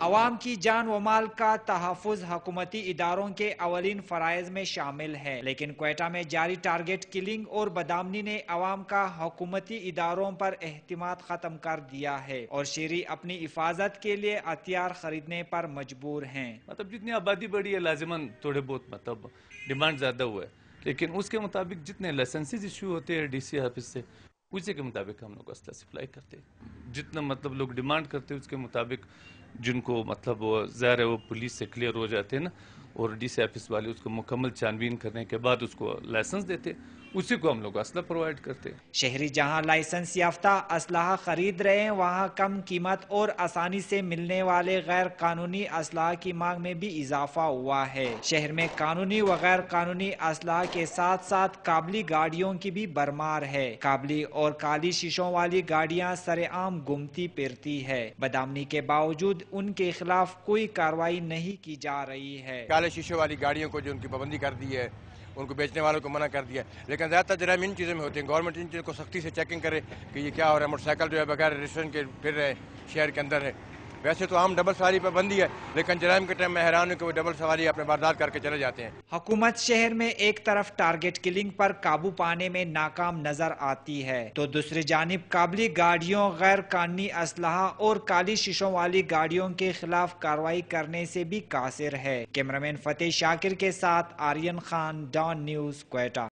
عوام کی جان و مال کا تحفظ حکومتی اداروں کے اولین فرائض میں شامل ہے، لیکن کوئٹہ میں جاری ٹارگٹ کلنگ اور بدامنی نے عوام کا حکومتی اداروں پر اعتماد ختم کر دیا ہے اور شہری اپنی حفاظت کے لیے ہتھیار خریدنے پر مجبور ہیں۔ جتنی آبادی بڑھی ہے لازماً تھوڑے بہت ڈیمانڈ زیادہ ہوا ہے، لیکن اس کے مطابق جتنے لائسنسز ایشو ہوتے ہیں ڈی سی آفس سے اسی کے مطابق ہم لوگ اسلحہ سپلائی کرتے ہیں۔ جتنا لوگ ڈیمانڈ کرتے ہیں اس کے مطابق جن کو ظاہر ہے وہ پولیس سے کلیئر ہو جاتے ہیں نا، اور ڈی سی آفس والے اس کو مکمل چھانبین کرنے کے بعد اس کو لائسنس دیتے، اسی کو ہم لوگ اسلحہ پرووائڈ کرتے ہیں۔ شہری جہاں لائسنس یافتہ اسلحہ خرید رہے ہیں، وہاں کم قیمت اور آسانی سے ملنے والے غیر قانونی اسلحہ کی مانگ میں بھی اضافہ ہوا ہے۔ شہر میں قانونی و غیر قانونی اسلحہ کے ساتھ ساتھ قابلی گاڑیوں کی بھی بھرمار ہے۔ قابلی اور کالی شیشوں والی گاڑیاں سرعام گھومتی پھرتی ہے، بدامنی کے باوجود ان کے خلاف کوئی کارروائی نہیں کی جا رہی ہے۔ کالے شیشوں والی گاڑیوں کو جو ان کی پابندی کر دی ہے، ان کو بیچنے والوں کو منع کر دیا ہے، لیکن زیادہ تر جرائم ان چیزوں میں ہوتے ہیں۔ گورنمنٹ ان چیزوں کو سختی سے چیکنگ کرے کہ یہ کیا ہو رہا ہے۔ موٹر سائیکل جو ہے بغیر رجسٹریشن کے پھر رہے شہر کے اندر ہے۔ ویسے تو عام ڈبل سواری پہ بندی ہے، لیکن جرائم کے ٹائم میں حیران ہوں کہ وہ ڈبل سواری اپنے واردات کر کے چلے جاتے ہیں۔ حکومت شہر میں ایک طرف ٹارگٹ کلنگ پر قابو پانے میں ناکام نظر آتی ہے تو دوسری جانب قابلی گاڑیوں، غیر قانونی اسلحہ اور کالی شیشوں والی گاڑیوں کے خلاف کارروائی کرنے سے بھی قاصر ہے۔ کیمرامین فتح شاکر کے ساتھ آرین خان، ڈان نیوز، کوئٹہ۔